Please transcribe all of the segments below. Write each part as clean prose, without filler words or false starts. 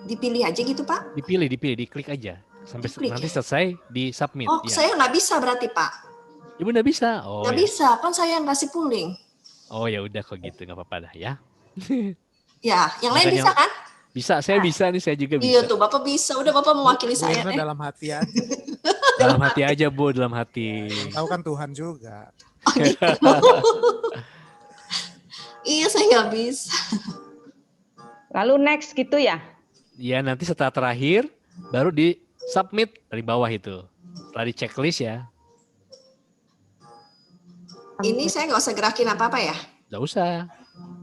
Dipilih aja gitu, Pak? Dipilih, diklik aja. Sampai nanti ya? selesai, di submit. Oh, ya. saya nggak bisa berarti, Pak? Ibu nggak bisa? Oh nggak ya. bisa, kan saya yang kasih pooling. Oh ya udah kok gitu, nggak apa-apa dah ya. Ya, yang lain bisa kan? Bisa, saya bisa nih, saya juga Iya bisa. tuh, Bapak bisa. Udah Bapak mewakili saya deh. Dalam hati aja. Dalam hati aja, Bu, dalam hati. Tahu kan Tuhan juga. Oh, gitu. Iya, saya nggak bisa. Lalu next gitu ya? Ya, nanti setelah terakhir, baru di submit dari bawah itu. Setelah di checklist ya. Ini saya nggak usah gerakin apa-apa ya? Nggak usah.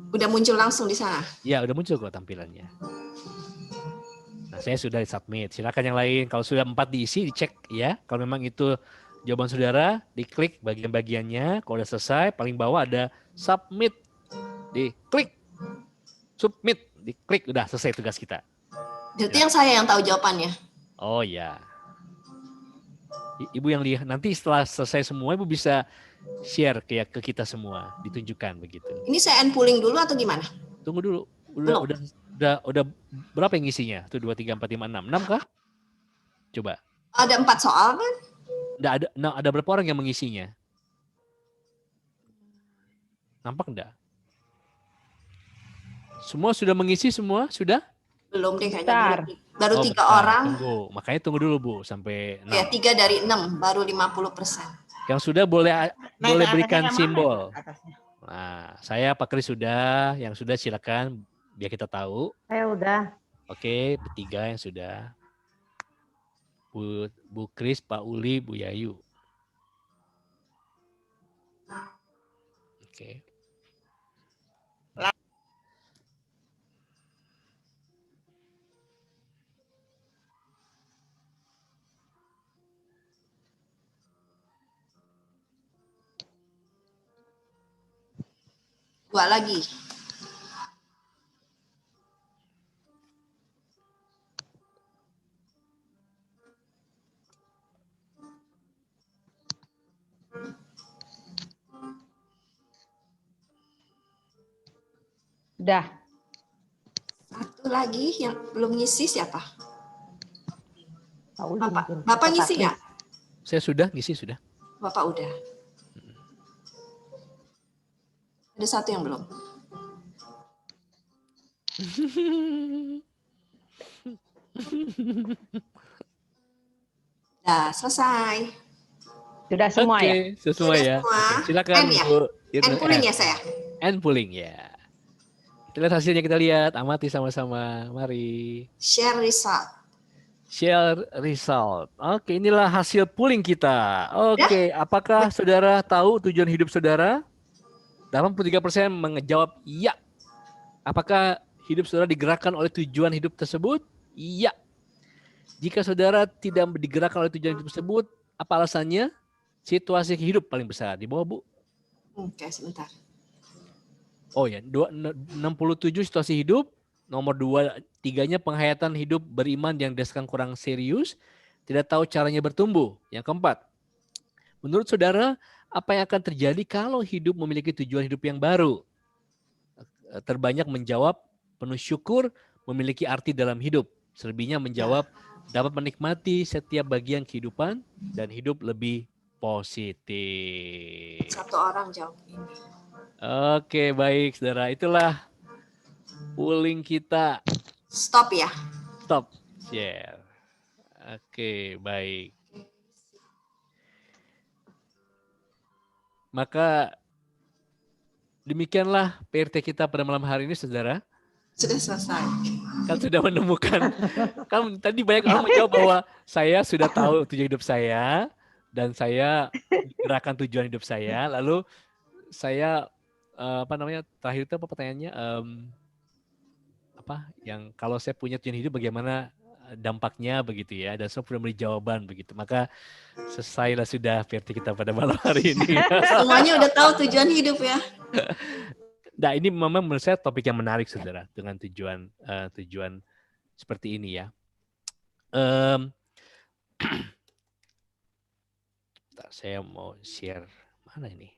Udah muncul langsung di sana? Ya, udah muncul kok tampilannya. Nah, saya sudah submit. Silakan yang lain. Kalau sudah 4 diisi, dicek ya. Kalau memang itu jawaban saudara, diklik bagian-bagiannya. Kalau udah selesai, paling bawah ada submit. Diklik. Submit. Diklik. Udah selesai tugas kita. Berarti yang saya yang tahu jawabannya? Oh ya. Ibu yang lihat. Nanti setelah selesai semua, Ibu bisa share ke kita semua. Ditunjukkan begitu. Ini saya end pooling dulu atau gimana? Tunggu dulu. Udah berapa yang ngisinya? Tuh 2, 3, 4, 5, 6. 6 kah? Coba. Ada 4 soal kan? Ada berapa orang yang mengisinya? Nampak enggak? Semua sudah mengisi semua? Sudah? Belum deh kayaknya. Baru 3 orang. Tunggu. Makanya tunggu dulu, Bu, sampai 6. Ya, 3 dari 6, baru 50%. Yang sudah boleh berikan simbol. Nah, saya Pak Kris sudah, yang sudah silakan biar kita tahu. Saya udah. Oke, bertiga yang sudah. Bu Kris, Pak Uli, Bu Yayu. Oke. Dua lagi. Udah. Satu lagi yang belum ngisi siapa? Bapak, Bapak ngisi nggak? Saya sudah, ngisi sudah. Bapak udah. Ada satu yang belum. Nah, selesai. Sudah semua ya? Sesuai ya. Semua. Silakan N ya? Bu. End pooling ya saya? End pooling ya. Kita lihat hasilnya, kita lihat. Amati sama-sama. Mari. Share result. Share result. Oke, inilah hasil pooling kita. Oke, apakah saudara tahu tujuan hidup saudara? 83% menjawab iya. Apakah hidup saudara digerakkan oleh tujuan hidup tersebut? Iya. Jika saudara tidak digerakkan oleh tujuan hidup tersebut, apa alasannya? Situasi hidup paling besar. Di bawah, Bu. Oke, sebentar. Oh ya, 67 situasi hidup. Nomor 2, 3-nya penghayatan hidup beriman yang didasarkan kurang serius. Tidak tahu caranya bertumbuh. Yang keempat, menurut saudara, apa yang akan terjadi kalau hidup memiliki tujuan hidup yang baru? Terbanyak menjawab penuh syukur, memiliki arti dalam hidup. Selebihnya menjawab dapat menikmati setiap bagian kehidupan dan hidup lebih positif. Satu orang jawab ini. Oke, baik saudara. Itulah pooling kita. Stop ya. Stop share. Oke, baik. Maka demikianlah PRT kita pada malam hari ini, saudara. Sudah selesai. Kan sudah menemukan. Kan tadi banyak orang menjawab bahwa saya sudah tahu tujuan hidup saya dan saya gerakan tujuan hidup saya. Lalu saya terakhir itu apa pertanyaannya? Yang kalau saya punya tujuan hidup bagaimana dampaknya begitu ya, dan semua sudah memberi jawaban begitu. Maka selesailah sudah PRT kita pada malam hari ini. Semuanya udah tahu tujuan hidup ya. Nah, ini memang menurut saya topik yang menarik saudara, dengan tujuan seperti ini ya. Saya mau share mana ini?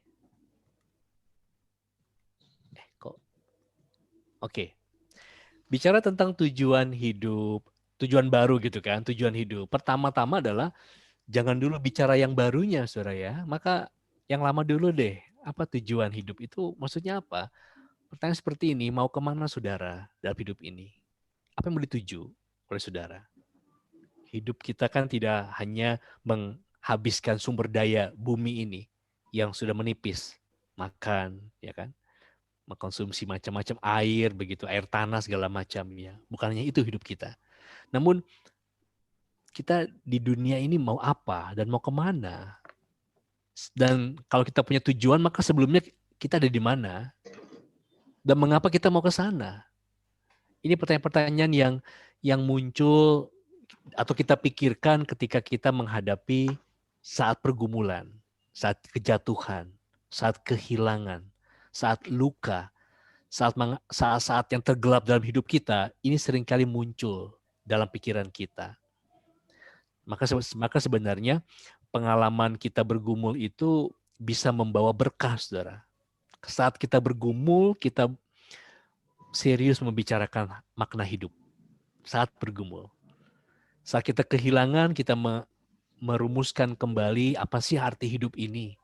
Kok? Oke. bicara tentang tujuan hidup, tujuan baru gitu kan, tujuan hidup. Pertama-tama adalah jangan dulu bicara yang barunya, saudara ya. Maka yang lama dulu deh. Apa tujuan hidup itu? Maksudnya apa? Pertanyaan seperti ini, mau kemana saudara dalam hidup ini? Apa yang mau dituju oleh saudara? Hidup kita kan tidak hanya menghabiskan sumber daya bumi ini yang sudah menipis. Makan, ya kan? Mengkonsumsi macam-macam air, begitu air tanah segala macamnya. Bukan hanya itu hidup kita. Namun kita di dunia ini mau apa dan mau kemana? Dan kalau kita punya tujuan, maka sebelumnya kita ada di mana? Dan mengapa kita mau ke sana? Ini pertanyaan-pertanyaan yang muncul atau kita pikirkan ketika kita menghadapi saat pergumulan, saat kejatuhan, saat kehilangan, saat luka, saat-saat yang tergelap dalam hidup kita, ini seringkali muncul dalam pikiran kita. Maka sebenarnya pengalaman kita bergumul itu bisa membawa berkah, saudara. Saat kita bergumul, kita serius membicarakan makna hidup. Saat bergumul. Saat kita kehilangan, kita merumuskan kembali apa sih arti hidup ini.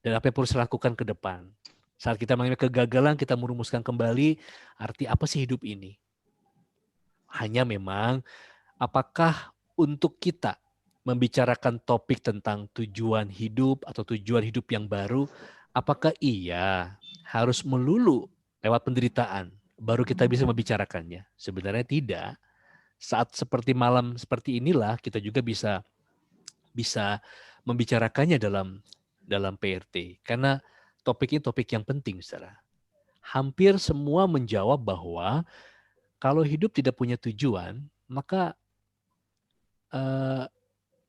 Dan apa yang perlu saya lakukan ke depan. Saat kita mengalami kegagalan, kita merumuskan kembali arti apa sih hidup ini. Hanya memang, apakah untuk kita membicarakan topik tentang tujuan hidup atau tujuan hidup yang baru, apakah iya harus melulu lewat penderitaan baru kita bisa membicarakannya? Sebenarnya tidak. Saat seperti malam seperti inilah kita juga bisa membicarakannya dalam PRT, karena topik ini topik yang penting, saudara. Hampir semua menjawab bahwa kalau hidup tidak punya tujuan, maka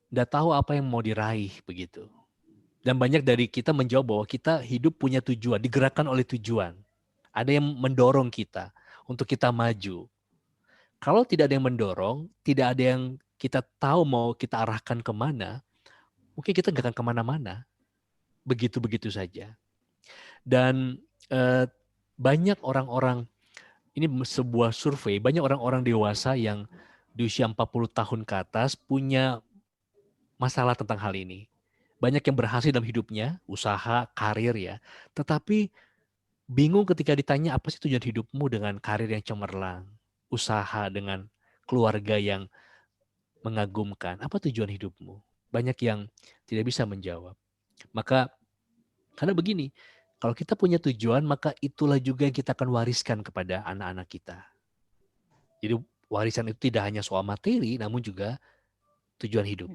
nggak tahu apa yang mau diraih begitu. Dan banyak dari kita menjawab bahwa kita hidup punya tujuan, digerakkan oleh tujuan. Ada yang mendorong kita untuk kita maju. Kalau tidak ada yang mendorong, tidak ada yang kita tahu mau kita arahkan kemana, mungkin kita nggak akan kemana-mana. Begitu-begitu saja. Dan banyak orang-orang, ini sebuah survei, banyak orang-orang dewasa yang di usia 40 tahun ke atas punya masalah tentang hal ini. Banyak yang berhasil dalam hidupnya, usaha, karir ya. Tetapi bingung ketika ditanya apa sih tujuan hidupmu dengan karir yang cemerlang, usaha dengan keluarga yang mengagumkan. Apa tujuan hidupmu? Banyak yang tidak bisa menjawab. Maka karena begini, kalau kita punya tujuan, maka itulah juga yang kita akan wariskan kepada anak-anak kita. Jadi warisan itu tidak hanya soal materi, namun juga tujuan hidup.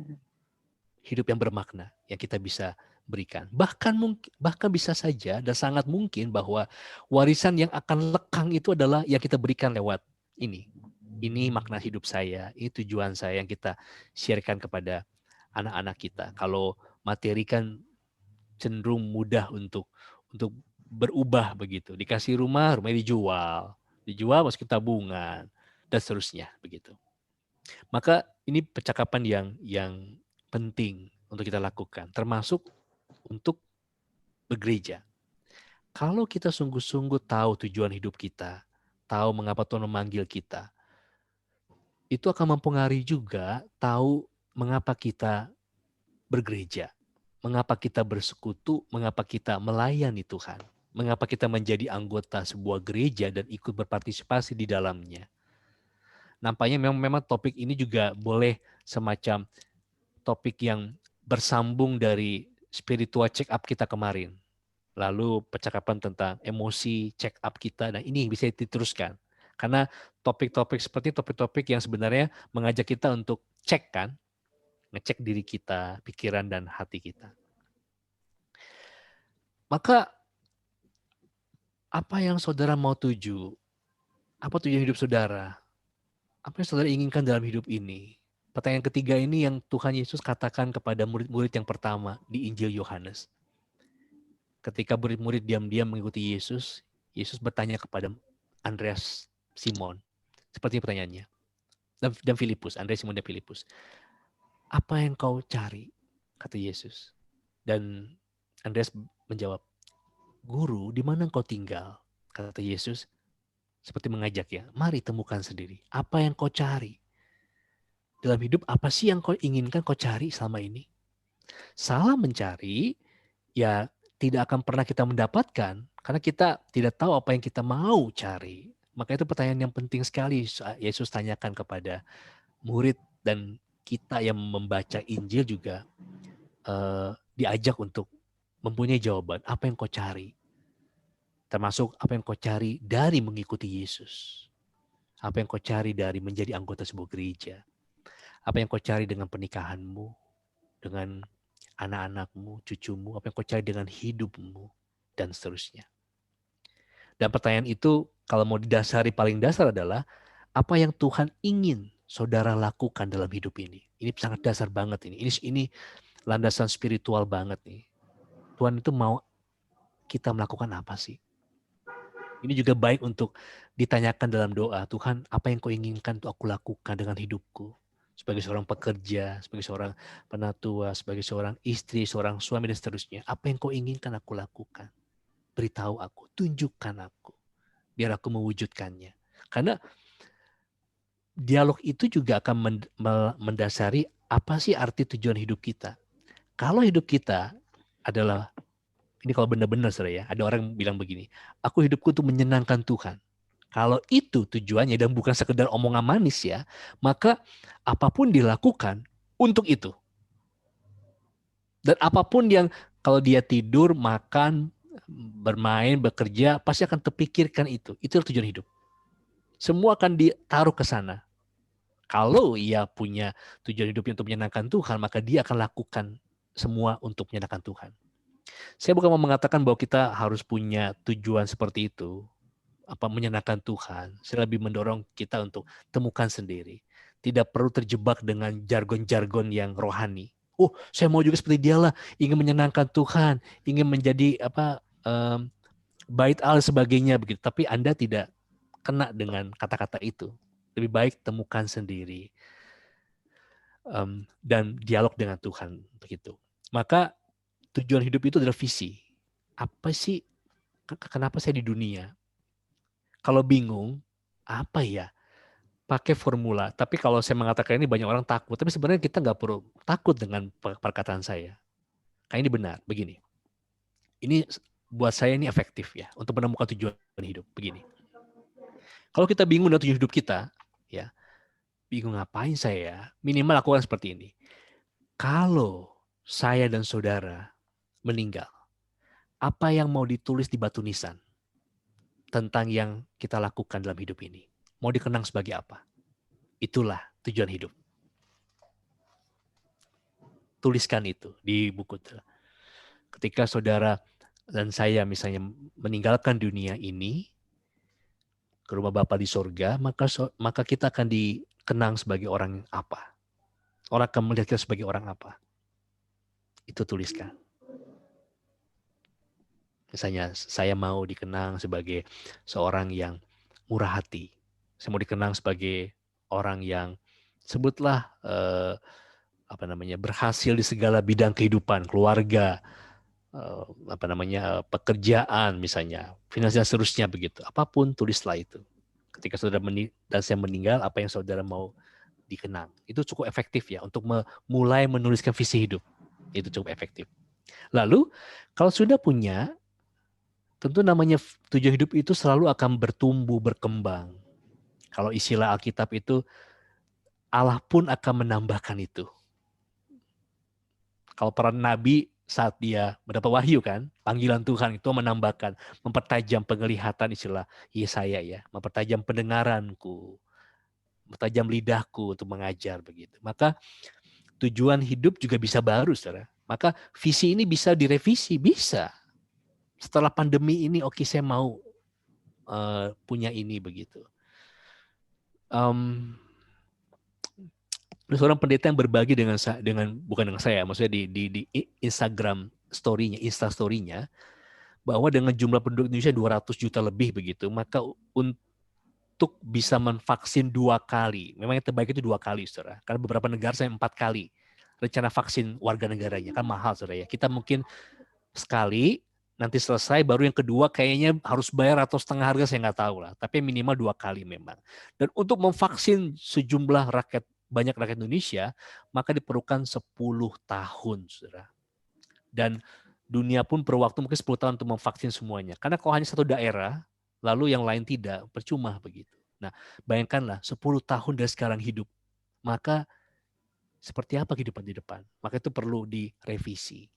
Hidup yang bermakna yang kita bisa berikan. Bahkan bisa saja dan sangat mungkin bahwa warisan yang akan lekang itu adalah yang kita berikan lewat ini. Ini makna hidup saya, ini tujuan saya yang kita sharekan kepada anak-anak kita. Kalau materi kan cenderung mudah untuk berubah begitu. Dikasih rumah dijual masuk tabungan dan seterusnya begitu. Maka ini percakapan yang penting untuk kita lakukan, termasuk untuk bergereja. Kalau kita sungguh-sungguh tahu tujuan hidup kita, tahu mengapa Tuhan memanggil kita, itu akan mempengaruhi juga tahu mengapa kita bergereja, mengapa kita bersekutu, mengapa kita melayani Tuhan, mengapa kita menjadi anggota sebuah gereja dan ikut berpartisipasi di dalamnya. Nampaknya memang topik ini juga boleh semacam topik yang bersambung dari spiritual check up kita kemarin. Lalu percakapan tentang emosi check up kita. Nah ini bisa diteruskan. Karena topik-topik seperti topik-topik yang sebenarnya mengajak kita untuk cek kan. Ngecek diri kita, pikiran dan hati kita. Maka apa yang saudara mau tuju? Apa tujuan hidup saudara? Apa yang saudara inginkan dalam hidup ini? Pertanyaan ketiga ini yang Tuhan Yesus katakan kepada murid-murid yang pertama di Injil Yohanes. Ketika murid-murid diam-diam mengikuti Yesus, Yesus bertanya kepada Andreas, Simon. Seperti pertanyaannya. Dan Filipus, Andreas, Simon, dan Filipus. Apa yang kau cari? Kata Yesus. Dan Andreas menjawab, Guru, di mana engkau tinggal? Kata Yesus, Seperti mengajak ya, mari temukan sendiri. Apa yang kau cari? Dalam hidup apa sih yang kau inginkan kau cari selama ini? Salah mencari, ya tidak akan pernah kita mendapatkan. Karena kita tidak tahu apa yang kita mau cari. Maka itu pertanyaan yang penting sekali Yesus tanyakan kepada murid, dan kita yang membaca Injil juga diajak untuk mempunyai jawaban. Apa yang kau cari? Termasuk apa yang kau cari dari mengikuti Yesus. Apa yang kau cari dari menjadi anggota sebuah gereja. Apa yang kau cari dengan pernikahanmu, dengan anak-anakmu, cucumu, apa yang kau cari dengan hidupmu, dan seterusnya. Dan pertanyaan itu kalau mau didasari paling dasar adalah apa yang Tuhan ingin saudara lakukan dalam hidup ini. Ini sangat dasar banget ini. Ini landasan spiritual banget nih. Tuhan itu mau kita melakukan apa sih? Ini juga baik untuk ditanyakan dalam doa. Tuhan, apa yang kau inginkan untuk aku lakukan dengan hidupku? Sebagai seorang pekerja, sebagai seorang penatua, sebagai seorang istri, seorang suami, dan seterusnya. Apa yang kau inginkan aku lakukan? Beritahu aku, tunjukkan aku. Biar aku mewujudkannya. Karena dialog itu juga akan mendasari apa sih arti tujuan hidup kita. Kalau hidup kita adalah, ini kalau benar-benar saudara ya, ada orang bilang begini, aku hidupku untuk menyenangkan Tuhan. Kalau itu tujuannya dan bukan sekedar omongan manis ya, maka apapun dilakukan untuk itu. Dan apapun yang kalau dia tidur, makan, bermain, bekerja, pasti akan terpikirkan itu. Itu tujuan hidup. Semua akan ditaruh ke sana. Kalau ia punya tujuan hidupnya untuk menyenangkan Tuhan, maka dia akan lakukan semua untuk menyenangkan Tuhan. Saya bukan mau mengatakan bahwa kita harus punya tujuan seperti itu, apa menyenangkan Tuhan. Saya lebih mendorong kita untuk temukan sendiri. Tidak perlu terjebak dengan jargon-jargon yang rohani. Oh, saya mau juga seperti dialah, ingin menyenangkan Tuhan, ingin menjadi bait Allah sebagainya begitu. Tapi Anda tidak kena dengan kata-kata itu. Lebih baik temukan sendiri dan dialog dengan Tuhan begitu. Maka tujuan hidup itu adalah visi. Apa sih? Kenapa saya di dunia? Kalau bingung, apa ya? Pakai formula. Tapi kalau saya mengatakan ini banyak orang takut. Tapi sebenarnya kita nggak perlu takut dengan perkataan saya. Karena ini benar. Begini. Ini buat saya ini efektif ya untuk menemukan tujuan hidup. Begini. Kalau kita bingung dengan tujuan hidup kita, ya bingung ngapain saya? Minimal lakukan seperti ini. Kalau saya dan saudara meninggal, apa yang mau ditulis di batu nisan tentang yang kita lakukan dalam hidup ini? Mau dikenang sebagai apa? Itulah tujuan hidup. Tuliskan itu di buku. Ketika saudara dan saya misalnya meninggalkan dunia ini, ke rumah Bapa di sorga, maka kita akan dikenang sebagai orang apa? Orang akan melihat kita sebagai orang apa? Itu tuliskan. Misalnya saya mau dikenang sebagai seorang yang murah hati. Saya mau dikenang sebagai orang yang sebutlah berhasil di segala bidang kehidupan, keluarga, pekerjaan misalnya, finansial seterusnya begitu. Apapun tulislah itu. Ketika saudara dan saya meninggal, apa yang saudara mau dikenang. Itu cukup efektif ya untuk mulai menuliskan visi hidup. Itu cukup efektif. Lalu kalau sudah punya, tentu namanya tujuan hidup itu selalu akan bertumbuh, berkembang. Kalau istilah Alkitab itu, Allah pun akan menambahkan itu. Kalau para nabi saat dia mendapat wahyu kan, panggilan Tuhan itu menambahkan, mempertajam penglihatan istilah Yesaya ya, mempertajam pendengaranku, mempertajam lidahku untuk mengajar begitu. Maka tujuan hidup juga bisa baru, saudara. Maka visi ini bisa direvisi, bisa. Setelah pandemi ini, oke, saya mau punya ini begitu. Seorang pendeta yang berbagi dengan bukan dengan saya, maksudnya di Instagram story-nya, Insta story-nya, bahwa dengan jumlah penduduk Indonesia 200 juta lebih begitu, maka untuk bisa menvaksin 2 kali, memang yang terbaik itu 2 kali, saudara. Karena beberapa negara saya 4 kali rencana vaksin warga negaranya, kan mahal, saudara ya. Kita mungkin sekali nanti selesai, baru yang kedua kayaknya harus bayar atau setengah harga, saya nggak tahu lah. Tapi minimal 2 kali memang. Dan untuk memvaksin sejumlah banyak rakyat Indonesia, maka diperlukan 10 tahun, saudara. Dan dunia pun perlu waktu mungkin 10 tahun untuk memvaksin semuanya. Karena kalau hanya satu daerah, lalu yang lain tidak, percuma begitu. Nah, bayangkanlah 10 tahun dari sekarang hidup. Maka seperti apa kehidupan di depan? Maka itu perlu direvisi.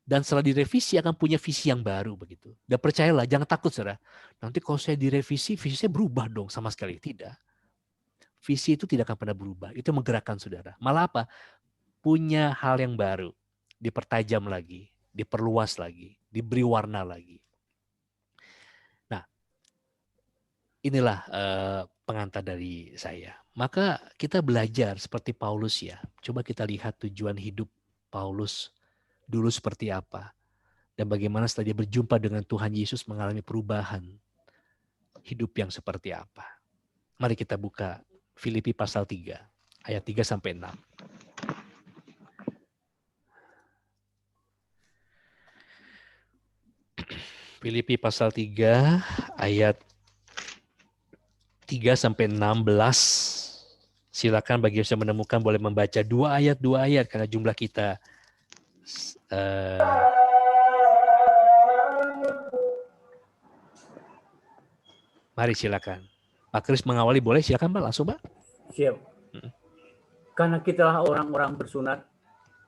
Dan setelah direvisi akan punya visi yang baru begitu. Dan percayalah, jangan takut saudara. Nanti kalau saya direvisi, visi saya berubah dong, sama sekali tidak. Visi itu tidak akan pernah berubah. Itu menggerakkan saudara. Malah apa? Punya hal yang baru. Dipertajam lagi, diperluas lagi, diberi warna lagi. Nah, inilah pengantar dari saya. Maka kita belajar seperti Paulus ya. Coba kita lihat tujuan hidup Paulus dulu seperti apa. Dan bagaimana setelah dia berjumpa dengan Tuhan Yesus mengalami perubahan hidup yang seperti apa. Mari kita buka Filipi pasal 3, ayat 3 sampai 6. Filipi pasal 3, ayat 3 sampai 16. Silakan bagi yang bisa menemukan boleh membaca 2 ayat karena jumlah kita mari silakan. Pak Kris mengawali, boleh silakan Pak, langsung Pak. Siap. Karena kitalah orang-orang bersunat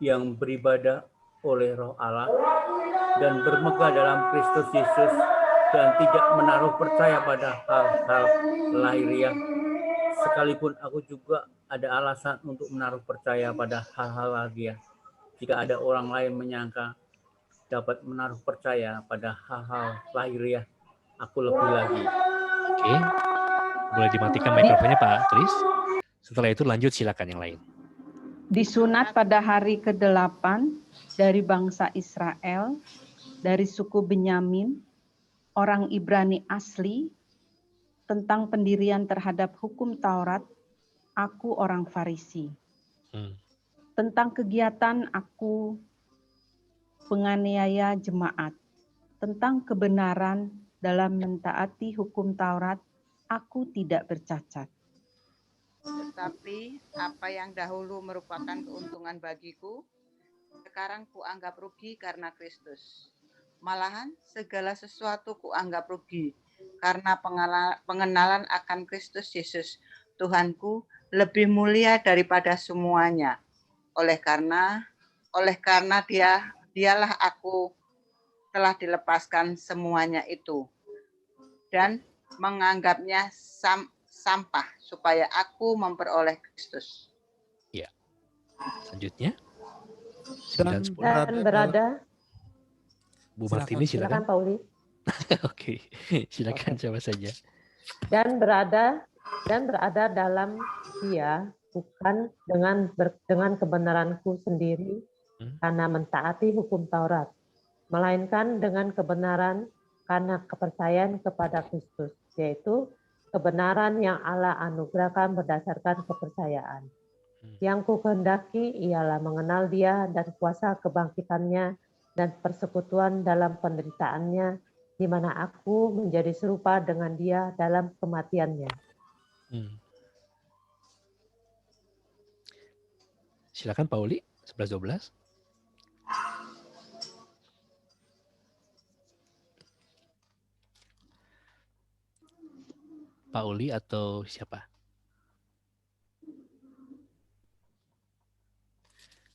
yang beribadah oleh Roh Allah dan bermegah dalam Kristus Yesus dan tidak menaruh percaya pada hal-hal lahiriah. Sekalipun aku juga ada alasan untuk menaruh percaya pada hal-hal lahiriah. Jika ada orang lain menyangka dapat menaruh percaya pada hal-hal lahiriah, aku lebih lagi. Oke, boleh dimatikan mikrofonnya Pak Kris. Setelah itu lanjut silakan yang lain. Disunat pada hari ke-8 dari bangsa Israel, dari suku Benyamin, orang Ibrani asli, tentang pendirian terhadap hukum Taurat, aku orang Farisi. Tentang kegiatan aku penganiaya jemaat, tentang kebenaran dalam mentaati hukum Taurat, aku tidak bercacat. Tetapi apa yang dahulu merupakan keuntungan bagiku, sekarang kuanggap rugi karena Kristus. Malahan segala sesuatu kuanggap rugi karena pengenalan akan Kristus Yesus, Tuhanku, lebih mulia daripada semuanya. Oleh karena dialah aku telah dilepaskan semuanya itu dan menganggapnya sampah supaya aku memperoleh Kristus. Ya. Selanjutnya. Dan berada. Bu Martini silakan. Silakan Pauli. Oke, silakan coba saja. Dan berada dalam Dia bukan dengan kebenaranku sendiri karena mentaati hukum Taurat, melainkan dengan kebenaran karena kepercayaan kepada Kristus, yaitu kebenaran yang Allah anugerahkan berdasarkan kepercayaan. Yang kukehendaki ialah mengenal Dia dan kuasa kebangkitannya dan persekutuan dalam penderitaannya, di mana aku menjadi serupa dengan Dia dalam kematiannya. Silakan Pauli, 11-12. Pauli atau siapa?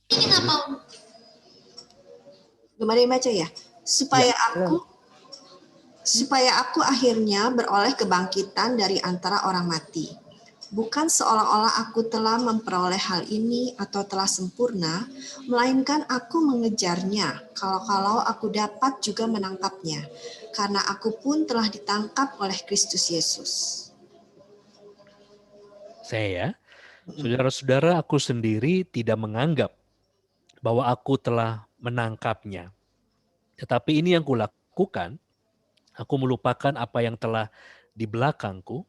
Ini nggak mau. Belum ada yang baca ya? Supaya aku akhirnya beroleh kebangkitan dari antara orang mati. Bukan seolah-olah aku telah memperoleh hal ini atau telah sempurna, melainkan aku mengejarnya, kalau aku dapat juga menangkapnya, karena aku pun telah ditangkap oleh Kristus Yesus. Saya, saudara-saudara, aku sendiri tidak menganggap bahwa aku telah menangkapnya. Tetapi ini yang kulakukan, aku melupakan apa yang telah di belakangku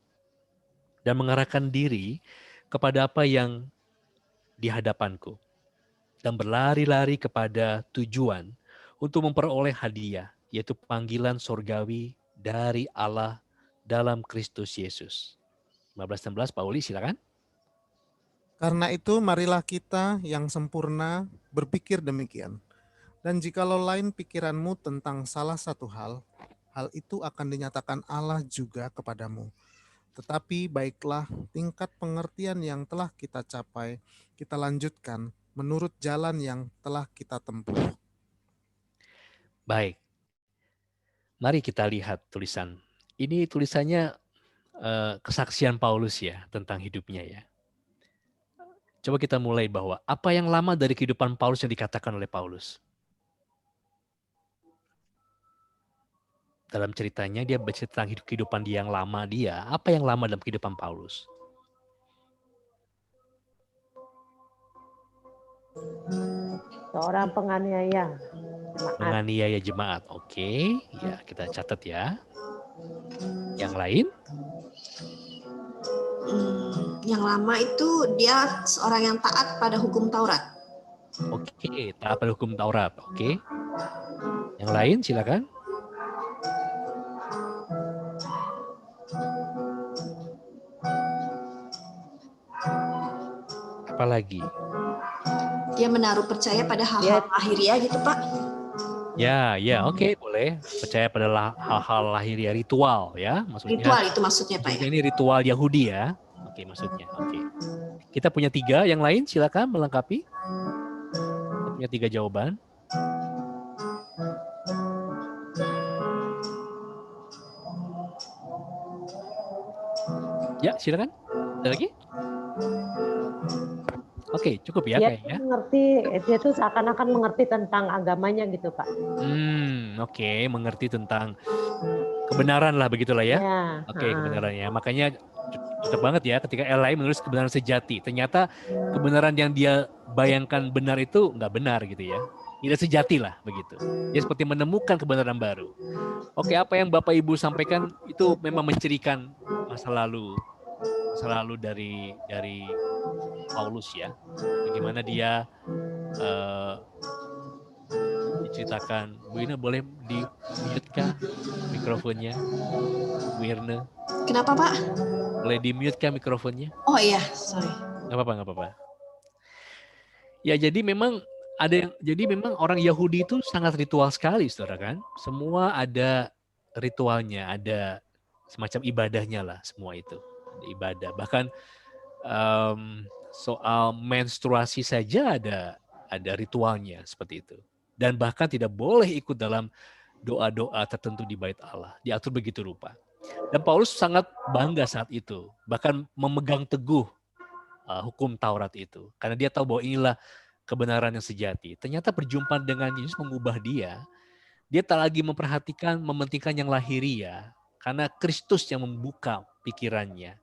dan mengarahkan diri kepada apa yang di hadapanku dan berlari-lari kepada tujuan untuk memperoleh hadiah yaitu panggilan sorgawi dari Allah dalam Kristus Yesus. 15-16, Pauli silakan. Karena itu marilah kita yang sempurna berpikir demikian. Dan jikalau lain pikiranmu tentang salah satu hal, hal itu akan dinyatakan Allah juga kepadamu. Tetapi baiklah tingkat pengertian yang telah kita capai, kita lanjutkan menurut jalan yang telah kita tempuh. Baik, mari kita lihat tulisan. Ini tulisannya kesaksian Paulus ya tentang hidupnya ya. Coba kita mulai bahwa apa yang lama dari kehidupan Paulus yang dikatakan oleh Paulus. Dalam ceritanya dia bercerita tentang kehidupan dia yang lama dia. Apa yang lama dalam kehidupan Paulus? Seorang penganiaya. Penganiaya jemaat. Oke, ya kita catat ya. Yang lain? Yang lama itu dia seorang yang taat pada hukum Taurat. Oke, taat pada hukum Taurat. Oke. Yang lain silakan. Apa lagi? Dia menaruh percaya pada hal-hal lahiriah gitu, Pak. Ya, oke, boleh. Percaya pada hal-hal lahiriah ritual ya, maksudnya. Ritual itu maksudnya, Pak ya. Ini ritual Yahudi ya. Oke, maksudnya. Oke. Kita punya 3, yang lain silakan melengkapi. Kita punya 3 jawaban. Ya, silakan. Ada lagi? Oke, cukup ya kayaknya. Dia tuh seakan-akan mengerti tentang agamanya gitu, Pak. Oke, mengerti tentang kebenaran lah begitulah ya. Oke, kebenarannya. Makanya cocok banget ya ketika Eli menulis kebenaran sejati. Ternyata kebenaran yang dia bayangkan benar itu nggak benar gitu ya. Tidak sejati lah begitu. Dia seperti menemukan kebenaran baru. Oke, apa yang Bapak Ibu sampaikan itu memang mencirikan masa lalu dari Paulus ya. Bagaimana dia diceritakan. Bu Ina boleh di-mute kah mikrofonnya? Bu Irna. Kenapa, Pak? Boleh di-mute kah mikrofonnya? Oh iya, sorry. Nggak apa-apa. Ya, jadi memang orang Yahudi itu sangat ritual sekali, Saudara kan? Semua ada ritualnya, ada semacam ibadahnya lah semua itu. Ada ibadah. Bahkan soal menstruasi saja ada ritualnya seperti itu. Dan bahkan tidak boleh ikut dalam doa-doa tertentu di bait Allah. Diatur begitu rupa. Dan Paulus sangat bangga saat itu. Bahkan memegang teguh hukum Taurat itu. Karena dia tahu bahwa inilah kebenaran yang sejati. Ternyata perjumpaan dengan Yesus mengubah dia. Dia tak lagi mementingkan yang lahiriah. Karena Kristus yang membuka pikirannya.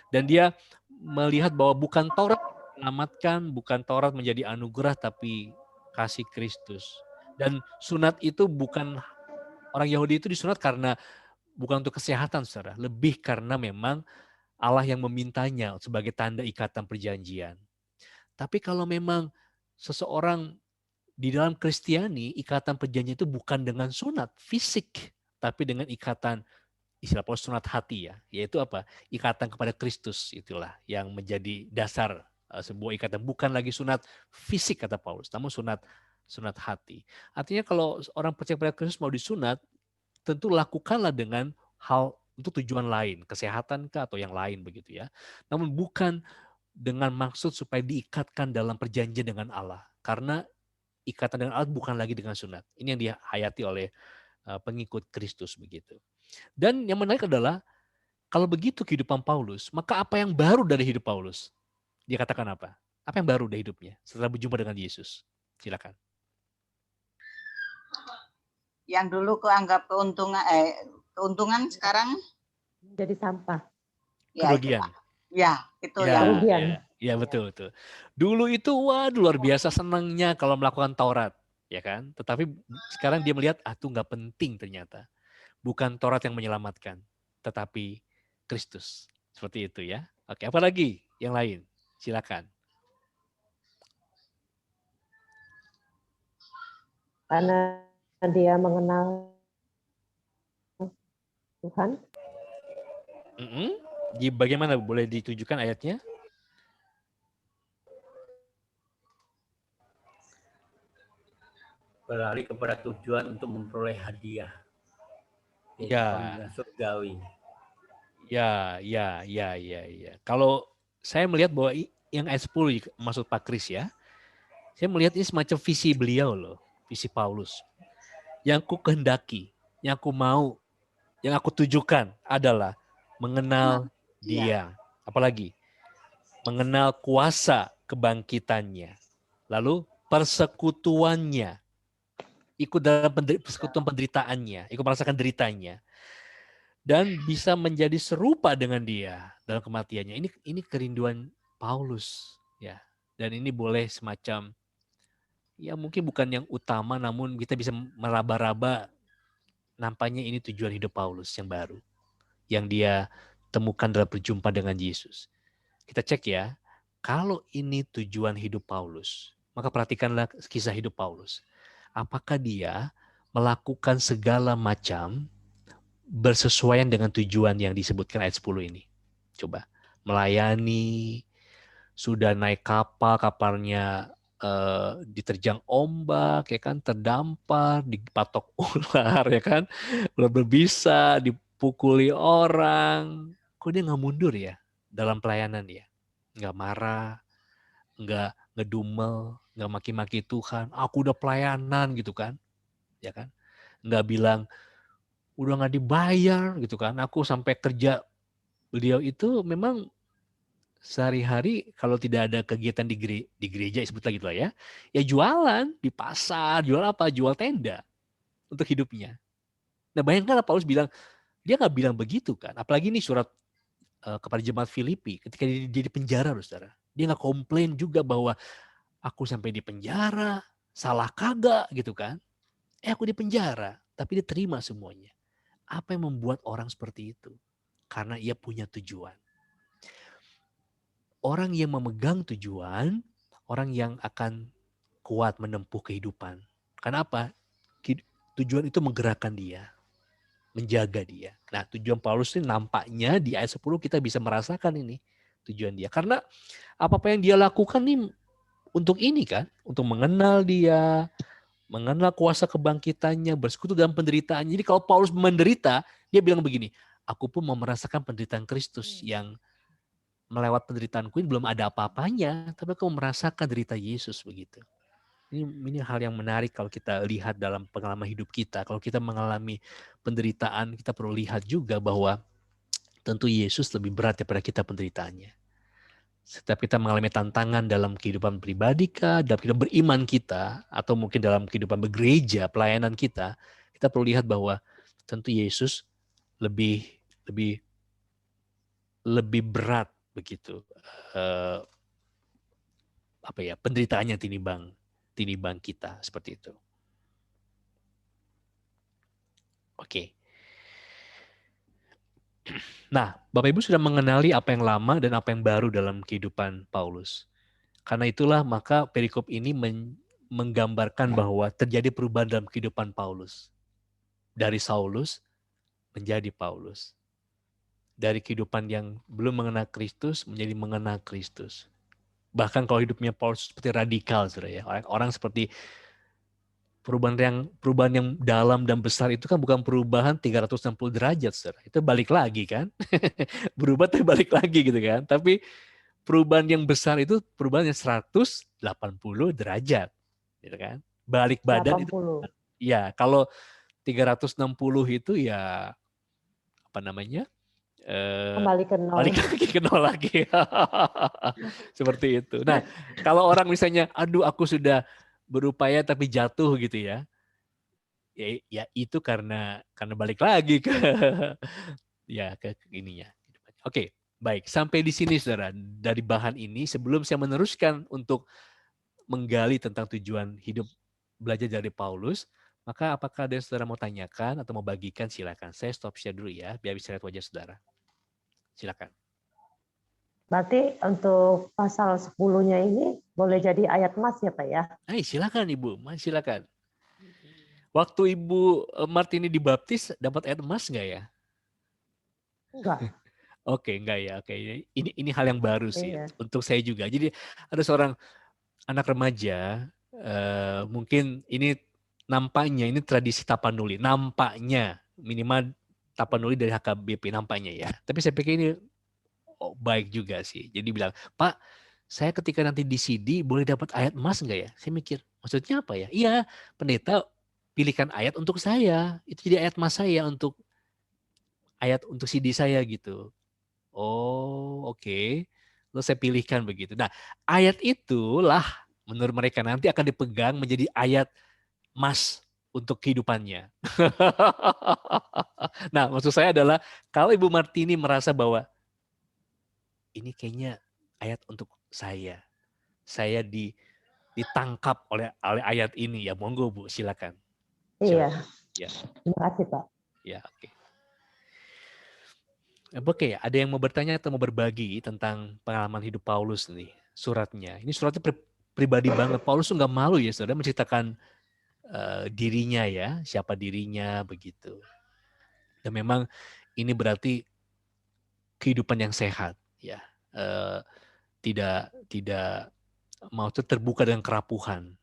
Dan dia melihat bahwa bukan Taurat menyelamatkan, bukan Taurat menjadi anugerah, tapi kasih Kristus. Dan sunat itu bukan, orang Yahudi itu disunat karena bukan untuk kesehatan, saudara. Lebih karena memang Allah yang memintanya sebagai tanda ikatan perjanjian. Tapi kalau memang seseorang di dalam Kristiani, ikatan perjanjian itu bukan dengan sunat fisik, tapi dengan ikatan, istilah Paulus sunat hati ya, yaitu apa? Ikatan kepada Kristus, itulah yang menjadi dasar sebuah ikatan. Bukan lagi sunat fisik kata Paulus, namun sunat hati. Artinya kalau orang percaya pada Kristus mau disunat, tentu lakukanlah dengan hal untuk tujuan lain, kesehatan kah atau yang lain begitu ya. Namun bukan dengan maksud supaya diikatkan dalam perjanjian dengan Allah. Karena ikatan dengan Allah bukan lagi dengan sunat. Ini yang dihayati oleh pengikut Kristus begitu. Dan yang menarik adalah kalau begitu kehidupan Paulus, maka apa yang baru dari hidup Paulus? Dia katakan apa? Apa yang baru dari hidupnya setelah berjumpa dengan Yesus? Silakan. Yang dulu keanggap keuntungan sekarang jadi sampah. Ya, kerugian. Itu yang. Ya, betul. Dulu itu luar biasa senangnya kalau melakukan Taurat, ya kan? Tetapi sekarang dia melihat itu nggak penting ternyata. Bukan Taurat yang menyelamatkan, tetapi Kristus. Seperti itu ya. Oke, apa lagi yang lain? Silakan. Karena dia mengenal Tuhan. Bagaimana, boleh ditunjukkan ayatnya? Berlari kepada tujuan untuk memperoleh hadiah. Ya, Panggilan surgawi. ya. Kalau saya melihat bahwa yang ayat 10 maksud Pak Kris ya, saya melihat ini semacam visi beliau loh, visi Paulus. Yang ku kehendaki, yang ku mau, yang aku tujukan adalah mengenal Dia. Apalagi? Mengenal kuasa kebangkitannya. Lalu persekutuannya. Ikut dalam persekutuan penderitaannya, ikut merasakan deritanya. Dan bisa menjadi serupa dengan Dia dalam kematiannya. Ini kerinduan Paulus ya. Dan ini boleh semacam ya mungkin bukan yang utama, namun kita bisa meraba-raba nampaknya ini tujuan hidup Paulus yang baru. Yang dia temukan dalam berjumpa dengan Yesus. Kita cek ya, kalau ini tujuan hidup Paulus, maka perhatikanlah kisah hidup Paulus. Apakah dia melakukan segala macam bersesuaian dengan tujuan yang disebutkan ayat 10 ini? Coba, melayani, sudah naik kapal, kapalnya diterjang ombak, ya kan, terdampar, dipatok ular, ya kan, berbisa, dipukuli orang. Kok dia nggak mundur ya dalam pelayanan dia? Nggak marah, nggak ngedumel, nggak maki-maki Tuhan. Aku udah pelayanan gitu kan, ya kan? Nggak bilang udah nggak dibayar gitu kan. Aku sampai kerja. Beliau itu memang sehari-hari kalau tidak ada kegiatan di gereja sebut lagi lah ya jualan di pasar, jual apa? Jual tenda untuk hidupnya. Nah bayangkan Paulus bilang, dia nggak bilang begitu kan. Apalagi ini surat kepada jemaat Filipi ketika dia di penjara, saudara. Dia nggak komplain juga bahwa aku sampai di penjara, salah kagak gitu kan. Aku di penjara, tapi dia terima semuanya. Apa yang membuat orang seperti itu? Karena ia punya tujuan. Orang yang memegang tujuan, orang yang akan kuat menempuh kehidupan. Karena apa? Tujuan itu menggerakkan dia, menjaga dia. Nah, tujuan Paulus ini nampaknya di ayat 10 kita bisa merasakan ini tujuan dia. Karena apa-apa yang dia lakukan nih untuk ini kan, untuk mengenal dia, mengenal kuasa kebangkitannya, bersekutu dalam penderitaan. Jadi kalau Paulus menderita, dia bilang begini, aku pun mau merasakan penderitaan Kristus yang melewat penderitaanku ini belum ada apa-apanya, tapi aku merasakan derita Yesus begitu. Ini hal yang menarik kalau kita lihat dalam pengalaman hidup kita. Kalau kita mengalami penderitaan, kita perlu lihat juga bahwa tentu Yesus lebih berat daripada kita penderitaannya. Setiap kita mengalami tantangan dalam kehidupan pribadi kah, dalam kehidupan beriman kita, atau mungkin dalam kehidupan bergereja, pelayanan kita perlu lihat bahwa tentu Yesus lebih berat begitu penderitaannya tinimbang kita seperti itu. Oke. Nah, Bapak Ibu sudah mengenali apa yang lama dan apa yang baru dalam kehidupan Paulus. Karena itulah maka perikop ini menggambarkan bahwa terjadi perubahan dalam kehidupan Paulus. Dari Saulus menjadi Paulus. Dari kehidupan yang belum mengenal Kristus menjadi mengenal Kristus. Bahkan kalau hidupnya Paulus seperti radikal, saudara ya. Orang seperti perubahan yang dalam dan besar itu kan bukan perubahan 360 derajat, saudara. Itu balik lagi kan. Berubah tapi balik lagi gitu kan. Tapi perubahan yang besar itu perubahan yang 180 derajat. Gitu kan. Balik badan 80. itu ya, kalau 360 itu ya apa namanya? Kembali ke nol. Balik lagi ke nol lagi. Seperti itu. Nah, kalau orang misalnya, aduh aku sudah berupaya tapi jatuh gitu ya. Ya itu karena balik lagi ke ke ininya. Oke, baik. Sampai di sini saudara. Dari bahan ini sebelum saya meneruskan untuk menggali tentang tujuan hidup belajar dari Paulus, maka apakah ada yang saudara mau tanyakan atau mau bagikan, silakan. Saya stop share dulu ya, biar bisa lihat wajah saudara. Silakan. Berarti untuk pasal 10-nya ini boleh jadi ayat emas ya Pak ya? Silakan Ibu, silakan. Waktu Ibu Martini dibaptis dapat ayat emas nggak ya? Enggak. Oke, enggak ya. Oke, ini hal yang baru sih Iya. untuk saya juga. Jadi ada seorang anak remaja, mungkin ini nampaknya ini tradisi tapanuli, nampaknya minimal tapanuli dari HKBP nampaknya ya. Tapi saya pikir ini baik juga sih. Jadi bilang, Pak, saya ketika nanti di CD boleh dapat ayat emas enggak ya? Saya mikir, maksudnya apa ya? Iya, pendeta pilihkan ayat untuk saya. Itu jadi ayat emas saya untuk ayat untuk CD saya gitu. Oh, oke. Lalu saya pilihkan begitu. Nah, ayat itulah menurut mereka nanti akan dipegang menjadi ayat emas untuk kehidupannya. Nah, maksud saya adalah kalau Ibu Martini merasa bahwa ini kayaknya ayat untuk saya. Saya ditangkap oleh ayat ini, ya monggo Bu, silakan. Iya. Ya. Terima kasih, Pak. Ya, oke. Oke, ada yang mau bertanya atau mau berbagi tentang pengalaman hidup Paulus nih, suratnya. Ini suratnya pribadi banget. Paulus tuh nggak malu ya, saudara, menceritakan dirinya ya, siapa dirinya begitu. Dan memang ini berarti kehidupan yang sehat, ya. Tidak mau terbuka dengan kerapuhan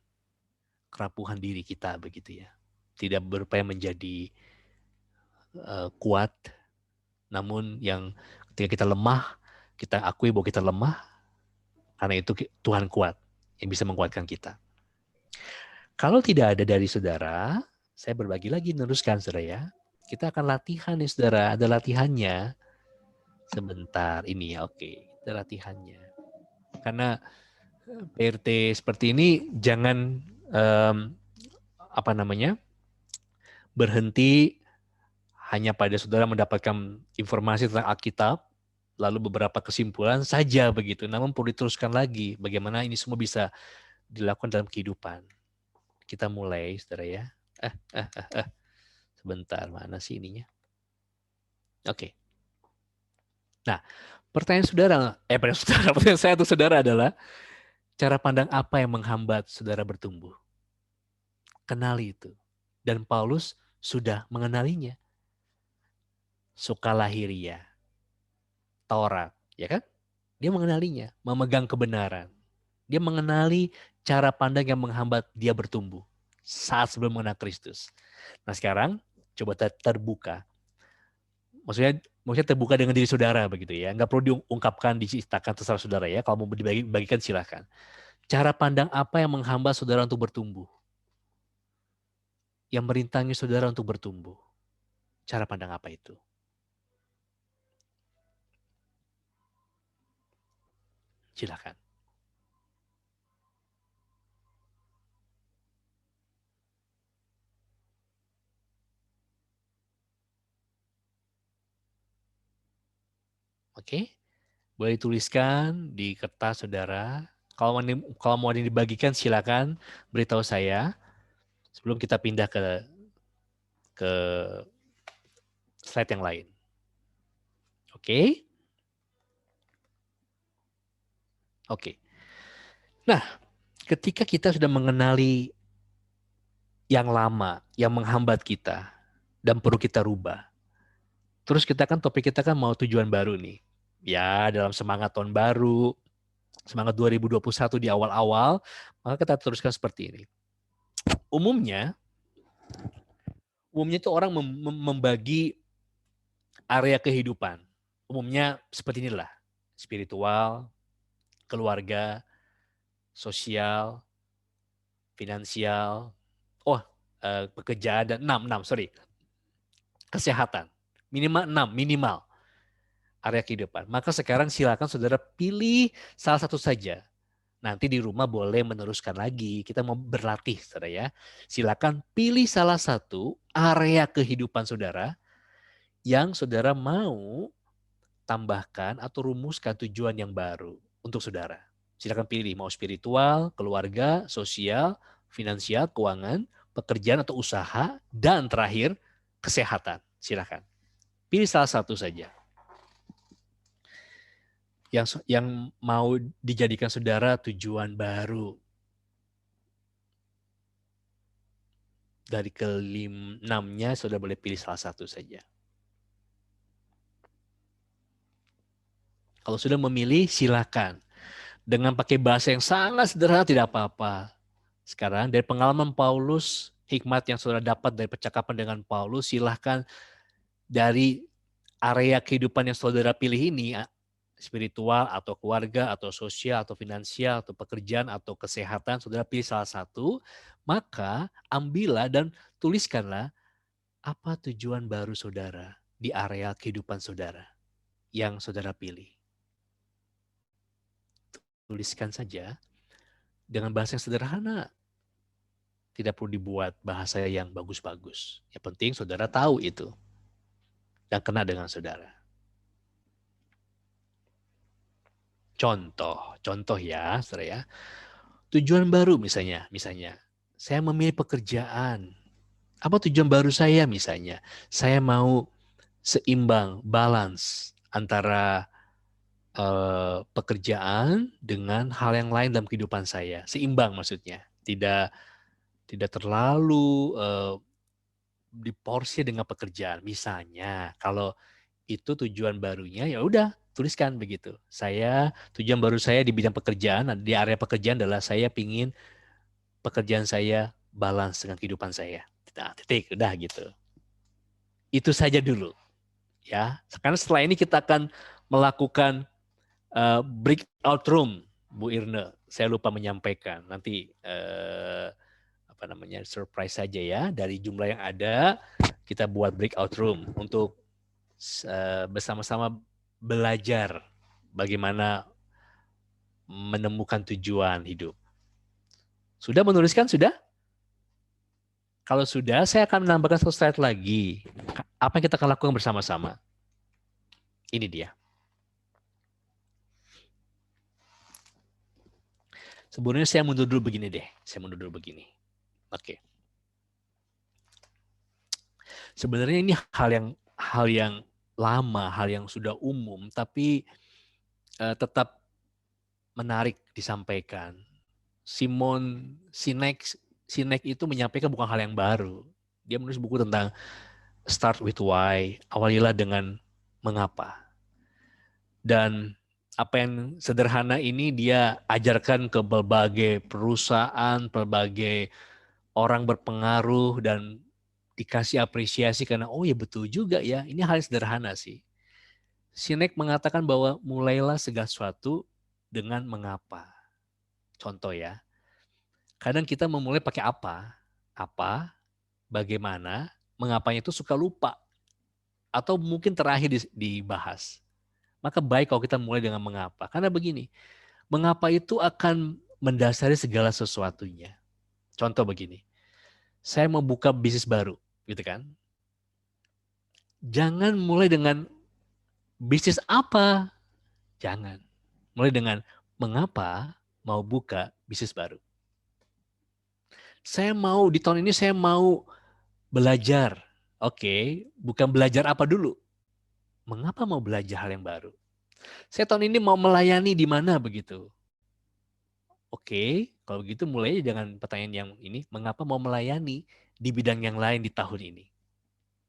diri kita begitu ya. Tidak berupaya menjadi kuat, namun yang ketika kita lemah, kita akui bahwa kita lemah, karena itu Tuhan kuat yang bisa menguatkan kita. Kalau tidak ada dari saudara, saya berbagi lagi meneruskan saudara ya. Kita akan latihan nih saudara, ada latihannya. Sebentar ini ya, oke. Ada latihannya. Karena PRT seperti ini jangan berhenti hanya pada saudara mendapatkan informasi tentang Alkitab, lalu beberapa kesimpulan saja begitu. Namun perlu diteruskan lagi bagaimana ini semua bisa dilakukan dalam kehidupan. Kita mulai, saudara ya. Sebentar, mana sih ininya? Oke. Nah, pertanyaan saya untuk saudara adalah, cara pandang apa yang menghambat saudara bertumbuh? Kenali itu. Dan Paulus sudah mengenalinya. Suka lahiriah, Taurat, ya kan? Dia mengenalinya, memegang kebenaran. Dia mengenali cara pandang yang menghambat dia bertumbuh saat sebelum mengenal Kristus. Nah sekarang coba terbuka. Maksudnya terbuka dengan diri saudara begitu ya. Nggak perlu diungkapkan, diceritakan terserah saudara ya. Kalau mau dibagikan silakan. Cara pandang apa yang menghambat saudara untuk bertumbuh? Yang merintangi saudara untuk bertumbuh. Cara pandang apa itu? Silakan. Oke, boleh tuliskan di kertas saudara. Kalau mau dibagikan silakan beritahu saya sebelum kita pindah ke slide yang lain. Oke? Oke. Nah, ketika kita sudah mengenali yang lama, yang menghambat kita, dan perlu kita rubah. Terus topik kita kan mau tujuan baru nih. Ya, dalam semangat tahun baru, semangat 2021 di awal-awal, maka kita teruskan seperti ini. Umumnya itu orang membagi area kehidupan. Umumnya seperti inilah. Spiritual, keluarga, sosial, finansial, pekerjaan, dan 6, kesehatan. Minimal area kehidupan. Maka sekarang silakan saudara pilih salah satu saja. Nanti di rumah boleh meneruskan lagi. Kita mau berlatih, saudara ya. Silakan pilih salah satu area kehidupan saudara yang saudara mau tambahkan atau rumuskan tujuan yang baru untuk saudara. Silakan pilih mau spiritual, keluarga, sosial, finansial, keuangan, pekerjaan atau usaha, dan terakhir kesehatan. Silakan. Pilih salah satu saja. Yang mau dijadikan saudara tujuan baru. Dari ke-6-nya saudara boleh pilih salah satu saja. Kalau sudah memilih, silakan. Dengan pakai bahasa yang sangat sederhana tidak apa-apa. Sekarang dari pengalaman Paulus, hikmat yang saudara dapat dari percakapan dengan Paulus, silahkan dari area kehidupan yang saudara pilih ini, spiritual atau keluarga atau sosial atau finansial atau pekerjaan atau kesehatan, saudara pilih salah satu, maka ambillah dan tuliskanlah apa tujuan baru saudara di area kehidupan saudara yang saudara pilih. Tuliskan saja dengan bahasa yang sederhana. Tidak perlu dibuat bahasa yang bagus-bagus. Yang penting saudara tahu itu. Dan kena dengan saudara. Contoh ya, saudara ya. Tujuan baru misalnya, saya memilih pekerjaan. Apa tujuan baru saya misalnya? Saya mau seimbang, balance antara pekerjaan dengan hal yang lain dalam kehidupan saya. Seimbang maksudnya. Tidak terlalu diporsi dengan pekerjaan. Misalnya, kalau itu tujuan barunya, ya udah tuliskan begitu. Tujuan baru saya di bidang pekerjaan, di area pekerjaan adalah saya pingin pekerjaan saya balance dengan kehidupan saya. Nah, titik, udah gitu. Itu saja dulu, ya. Karena setelah ini kita akan melakukan breakout room, Bu Irne. Saya lupa menyampaikan. Nanti surprise saja ya, dari jumlah yang ada kita buat breakout room untuk bersama-sama belajar bagaimana menemukan tujuan hidup. Sudah menuliskan? Sudah? Kalau sudah, saya akan menambahkan satu slide lagi. Apa yang kita akan lakukan bersama-sama? Ini dia. Sebenarnya saya mundur dulu begini deh. Oke. Sebenarnya ini hal yang lama, hal yang sudah umum, tapi tetap menarik disampaikan. Simon Sinek itu menyampaikan bukan hal yang baru. Dia menulis buku tentang Start with Why, awalilah dengan mengapa. Dan apa yang sederhana ini dia ajarkan ke berbagai perusahaan, berbagai orang berpengaruh, dan dikasih apresiasi karena oh ya betul juga ya, ini hal yang sederhana sih. Sinek mengatakan bahwa mulailah segala sesuatu dengan mengapa. Contoh ya, kadang kita memulai pakai apa, bagaimana, mengapanya itu suka lupa. Atau mungkin terakhir dibahas. Maka baik kalau kita mulai dengan mengapa. Karena begini, mengapa itu akan mendasari segala sesuatunya. Contoh begini, saya mau buka bisnis baru, gitu kan. Jangan mulai dengan bisnis apa, jangan. Mulai dengan mengapa mau buka bisnis baru. Di tahun ini saya mau belajar. Oke, bukan belajar apa dulu. Mengapa mau belajar hal yang baru? Saya tahun ini mau melayani di mana begitu. Oke, kalau begitu mulai dengan pertanyaan yang ini, mengapa mau melayani di bidang yang lain di tahun ini?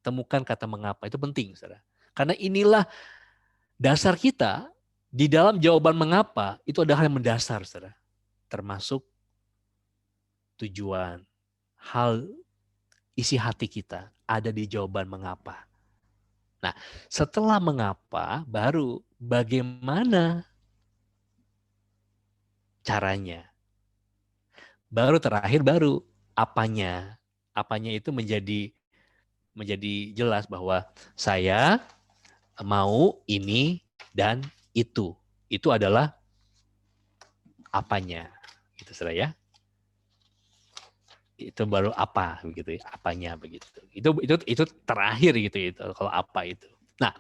Temukan kata mengapa, itu penting, saudara. Karena inilah dasar kita, di dalam jawaban mengapa, itu ada hal yang mendasar, saudara. Termasuk tujuan, hal isi hati kita ada di jawaban mengapa. Nah, setelah mengapa, baru bagaimana caranya. Baru terakhir, baru apanya. Apanya itu menjadi jelas bahwa saya mau ini dan itu. Itu adalah apanya. Gitu, saudara ya. Itu baru apa begitu, apanya begitu. Itu terakhir gitu itu kalau apa itu. Nah,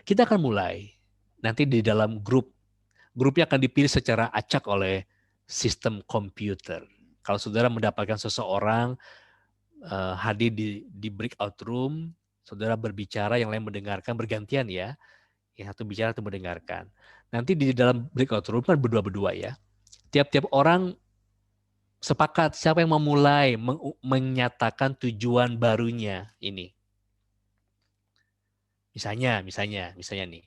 kita akan mulai nanti di dalam grupnya akan dipilih secara acak oleh sistem komputer. Kalau saudara mendapatkan seseorang hadir di breakout room, saudara berbicara, yang lain mendengarkan, bergantian ya. Yang satu bicara, satu mendengarkan. Nanti di dalam breakout room kan berdua-berdua ya. Tiap-tiap orang sepakat siapa yang memulai menyatakan tujuan barunya ini. Misalnya nih,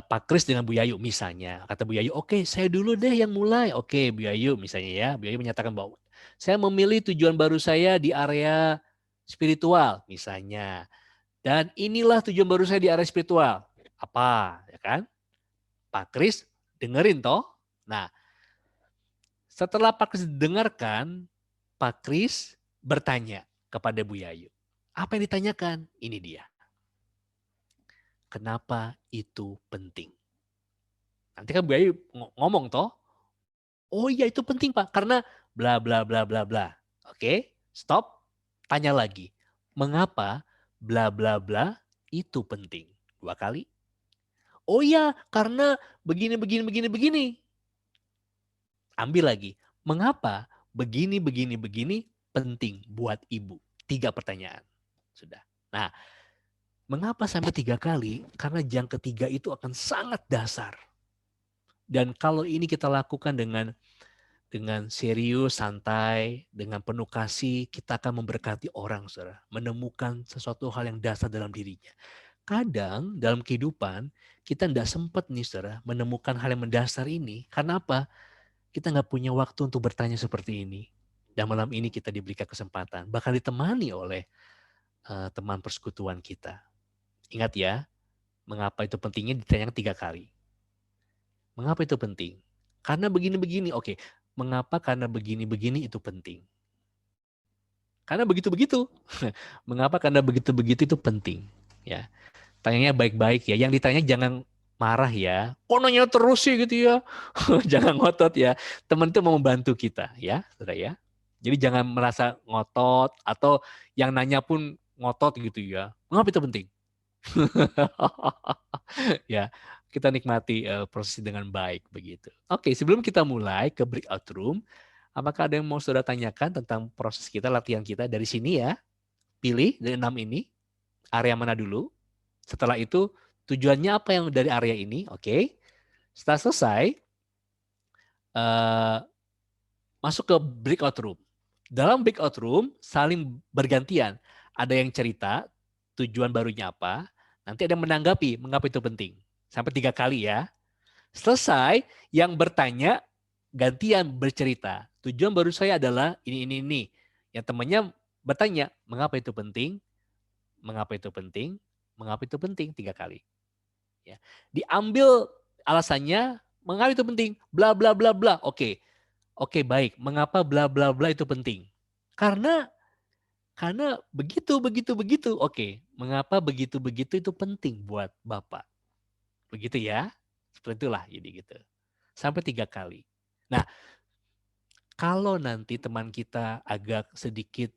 Pak Kris dengan Bu Yayu misalnya. Kata Bu Yayu, oke, saya dulu deh yang mulai. Oke, Bu Yayu misalnya ya. Bu Yayu menyatakan bahwa saya memilih tujuan baru saya di area spiritual misalnya. Dan inilah tujuan baru saya di area spiritual. Apa? Ya kan? Pak Kris dengerin toh. Nah, setelah Pak Kris dengarkan, Pak Kris bertanya kepada Bu Yayu. Apa yang ditanyakan? Ini dia. Kenapa itu penting? Nanti kan Bu Yayu ngomong toh. Oh iya itu penting Pak, karena bla bla bla bla bla. Oke, stop. Tanya lagi. Mengapa bla bla bla itu penting? 2 kali. Oh iya, karena begini begini begini begini. Ambil lagi. Mengapa begini begini begini penting buat ibu? 3 pertanyaan. Sudah. Nah, mengapa sampai 3 kali? Karena yang ketiga itu akan sangat dasar. Dan kalau ini kita lakukan dengan serius, santai, dengan penuh kasih, kita akan memberkati orang, saudara. Menemukan sesuatu hal yang dasar dalam dirinya. Kadang dalam kehidupan, kita tidak sempat nih, saudara, menemukan hal yang mendasar ini. Karena apa? Kita nggak punya waktu untuk bertanya seperti ini. Dan malam ini kita diberikan kesempatan. Bahkan ditemani oleh teman persekutuan kita. Ingat ya, mengapa itu pentingnya ditanyakan 3 kali. Mengapa itu penting? Karena begini-begini. Oke, mengapa karena begini-begini itu penting? Karena begitu-begitu. Mengapa karena begitu-begitu itu penting? Ya, tanyanya baik-baik ya. Yang ditanya jangan marah ya. Kok nanya terus sih gitu ya? Jangan ngotot ya. Teman itu mau membantu kita ya, saudara ya. Jadi jangan merasa ngotot atau yang nanya pun ngotot gitu ya. Mengapa itu penting? Ya, kita nikmati proses dengan baik begitu. Oke, sebelum kita mulai ke breakout room, apakah ada yang mau saudara tanyakan tentang proses kita, latihan kita dari sini ya? Pilih dari 6 ini, area mana dulu. Setelah itu, tujuannya apa yang dari area ini? Oke. Setelah selesai, masuk ke breakout room. Dalam breakout room, saling bergantian. Ada yang cerita, tujuan barunya apa. Nanti ada yang menanggapi, mengapa itu penting. Sampai 3 kali ya. Selesai, yang bertanya gantian bercerita. Tujuan baru saya adalah ini. Yang temannya bertanya, mengapa itu penting? Mengapa itu penting? Mengapa itu penting? 3 kali. Ya. Diambil alasannya, mengapa itu penting? Bla bla bla bla. Oke, baik. Mengapa bla bla bla itu penting? Karena begitu. Oke, mengapa begitu itu penting buat Bapak? Begitu ya. Seperti itulah jadi gitu. Sampai 3 kali. Nah, kalau nanti teman kita agak sedikit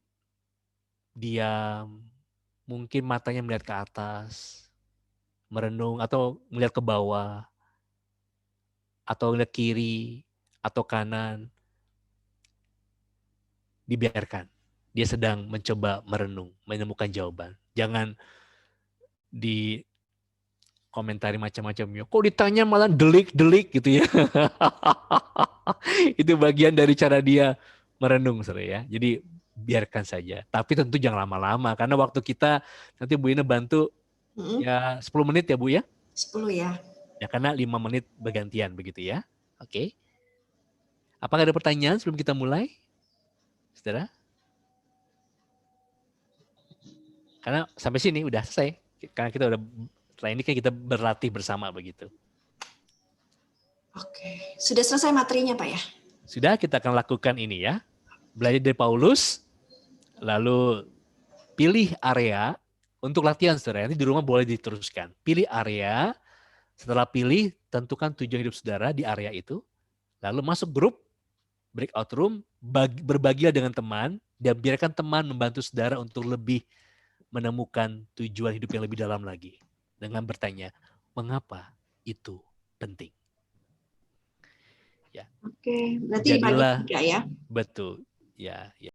diam, mungkin matanya melihat ke atas, merenung atau melihat ke bawah, atau melihat kiri atau kanan, dibiarkan. Dia sedang mencoba merenung, menemukan jawaban. Jangan di komentari macam-macam. Kok ditanya malah delik gitu ya. Itu bagian dari cara dia merenung, saudara ya. Jadi biarkan saja. Tapi tentu jangan lama-lama. Karena waktu kita, nanti Bu Ina bantu ya 10 menit ya Bu ya. 10 ya. Ya karena 5 menit bergantian begitu ya. Oke. Apakah ada pertanyaan sebelum kita mulai? Saudara? Karena sampai sini udah selesai. Karena kita udah, setelah ini kan kita berlatih bersama begitu. Oke. Sudah selesai materinya Pak ya? Sudah, kita akan lakukan ini ya. Belajar dari Paulus, lalu pilih area untuk latihan saudara. Nanti di rumah boleh diteruskan. Pilih area, setelah pilih tentukan tujuan hidup saudara di area itu. Lalu masuk grup, breakout room, berbagilah dengan teman, dan biarkan teman membantu saudara untuk lebih menemukan tujuan hidup yang lebih dalam lagi. Dengan bertanya, mengapa itu penting? Ya. Oke, berarti dibagi 3 ya? Betul. Ya.